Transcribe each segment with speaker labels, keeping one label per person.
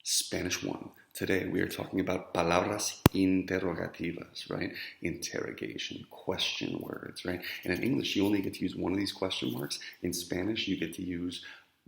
Speaker 1: Spanish 1. Today we are talking about palabras interrogativas, right? Interrogation, question words, right? And in English, you only get to use one of these question marks. In Spanish, you get to use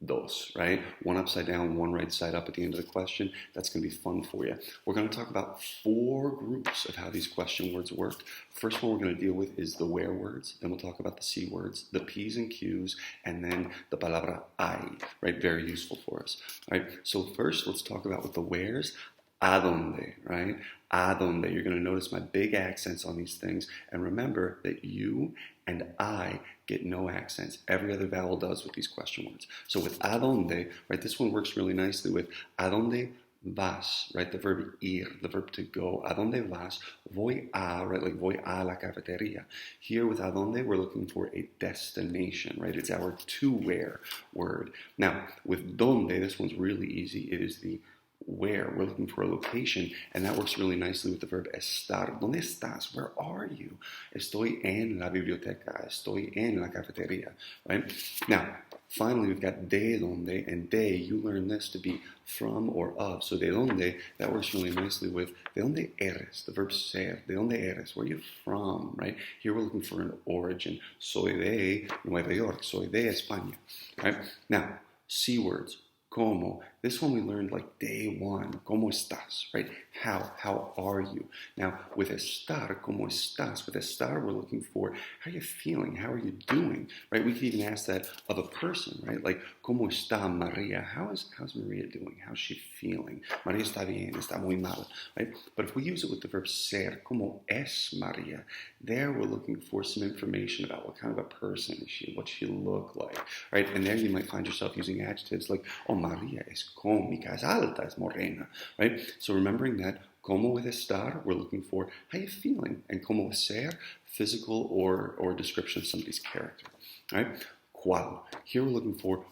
Speaker 1: dos, right? One upside down, one right side up at the end of the question. That's going to be fun for you. We're going to talk about 4 groups of how these question words work. First one we're going to deal with is the where words. Then we'll talk about the C words, the P's and Q's, and then the palabra I, right? Very useful for us. All right, so first let's talk about with the wheres. A donde, right? A donde. You're going to notice my big accents on these things. And remember that you and I get no accents. Every other vowel does with these question words. So with a donde, right, this one works really nicely with a donde vas, right? The verb ir, the verb to go. A donde vas? Voy a, right? Like voy a la cafeteria. Here with a donde, we're looking for a destination, right? It's our to where word. Now, with donde, this one's really easy. It is the where. We're looking for a location, and that works really nicely with the verb estar. ¿Dónde estás? Where are you? Estoy en la biblioteca. Estoy en la cafeteria, right? Now, finally, we've got de donde, and de, you learn this to be from or of. So de donde, that works really nicely with de donde eres, the verb ser. De donde eres, where are you from, right? Here we're looking for an origin. Soy de Nueva York. Soy de España, right? Now, C words. Como. This one we learned like day one. ¿Cómo estás? Right? How are you? Now, with estar, ¿cómo estás? With estar, we're looking for how are you feeling? How are you doing? Right? We could even ask that of a person, right? Like, ¿cómo está María? How's Maria doing? How's she feeling? María está bien, está muy mal, right? But if we use it with the verb ser, ¿cómo es María? There we're looking for some information about what kind of a person is she, what she look like, right? And there you might find yourself using adjectives like, oh, María es cómica, es alta, es morena, right? So remembering that, como with estar, we're looking for how you feeling, and como with ser, physical or description of somebody's character, right? ¿Cuál? Here we're looking for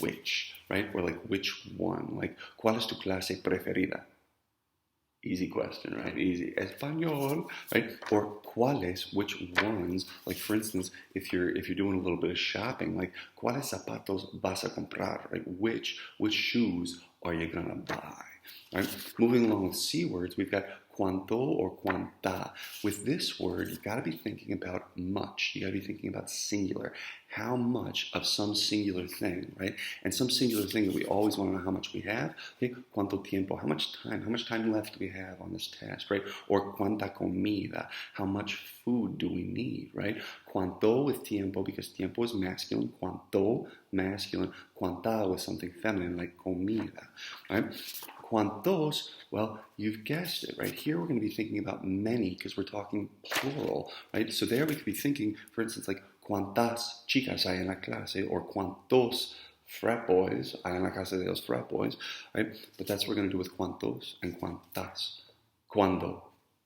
Speaker 1: which, right? Or like which one, like ¿cuál es tu clase preferida? Easy question, right? Easy. Español, right? Or cuáles, which ones? Like for instance, if you're doing a little bit of shopping, like cuáles zapatos vas a comprar, right? Which shoes are you gonna buy? Right? Moving along with C words, we've got cuánto or cuánta. With this word, you've got to be thinking about much. You got to be thinking about singular. How much of some singular thing, right? And some singular thing that we always want to know how much we have. Okay, cuánto tiempo? How much time left do we have on this task, right? Or cuánta comida? How much food do we need, right? Cuánto with tiempo, because tiempo is masculine. Cuánto, masculine. Cuánta with something feminine like comida, right? ¿Cuántos? Well, you've guessed it, right? Here we're going to be thinking about many because we're talking plural, right? So there we could be thinking, for instance, like ¿cuántas chicas hay en la clase? Or ¿cuántos frat boys hay en la casa de los frat boys? Right? But that's what we're going to do with ¿cuántos and cuántas. ¿Cuándo?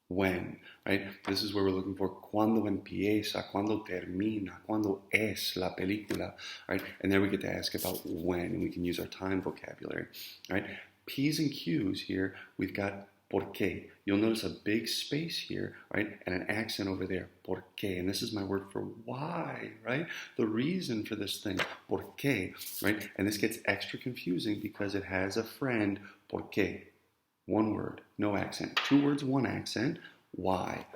Speaker 1: When, right? This is where we're looking for cuando empieza, cuando termina, cuando es la película, right? And there we get to ask about when, and we can use our time vocabulary, right? P's and Q's here, we've got por qué. You'll notice a big space here, right? And an accent over there, por qué. And this is my word for why, right? The reason for this thing, por qué, right? And this gets extra confusing because it has a friend, por qué. One word, no accent. 2 words, 1 accent, why.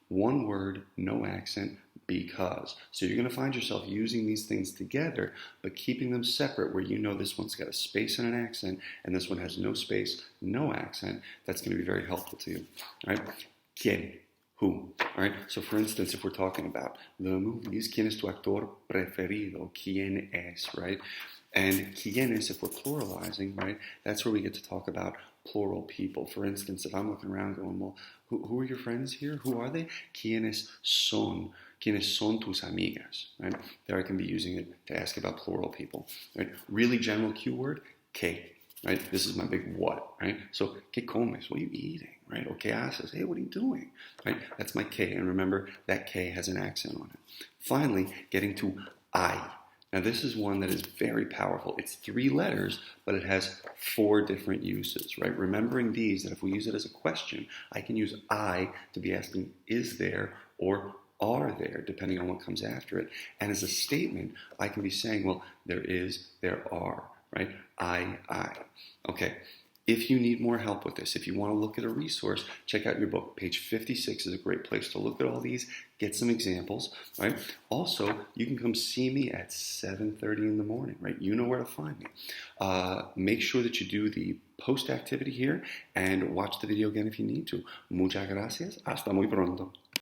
Speaker 1: 1 word, no accent, because. So you're going to find yourself using these things together, but keeping them separate where you know this one's got a space and an accent, and this one has no space, no accent. That's going to be very helpful to you. All right? ¿Quién? Who? All right? So for instance, if we're talking about the movies, ¿quién es tu actor preferido? ¿Quién es? Right? And quién es, if we're pluralizing, right? That's where we get to talk about plural people. For instance, if I'm looking around going, well, who are your friends here? Who are they? ¿Quiénes son? ¿Quiénes son tus amigas? Right? There I can be using it to ask about plural people. Right? Really general Q word, ¿qué? Right? This is my big what, right? So, ¿qué comes? What are you eating? Right? Or ¿qué haces? Hey, what are you doing? Right? That's my K. And remember, that K has an accent on it. Finally, getting to I. Now, this is one that is very powerful. It's 3 letters, but it has 4 different uses, right? Remembering these, that if we use it as a question, I can use I to be asking, is there, or are there, depending on what comes after it. And as a statement, I can be saying, well, there is, there are, right? I. Okay. If you need more help with this, if you want to look at a resource, check out your book. Page 56 is a great place to look at all these, get some examples, right? Also, you can come see me at 7:30 in the morning, right? You know where to find me. Make sure that you do the post activity here and watch the video again if you need to. Muchas gracias. Hasta muy pronto.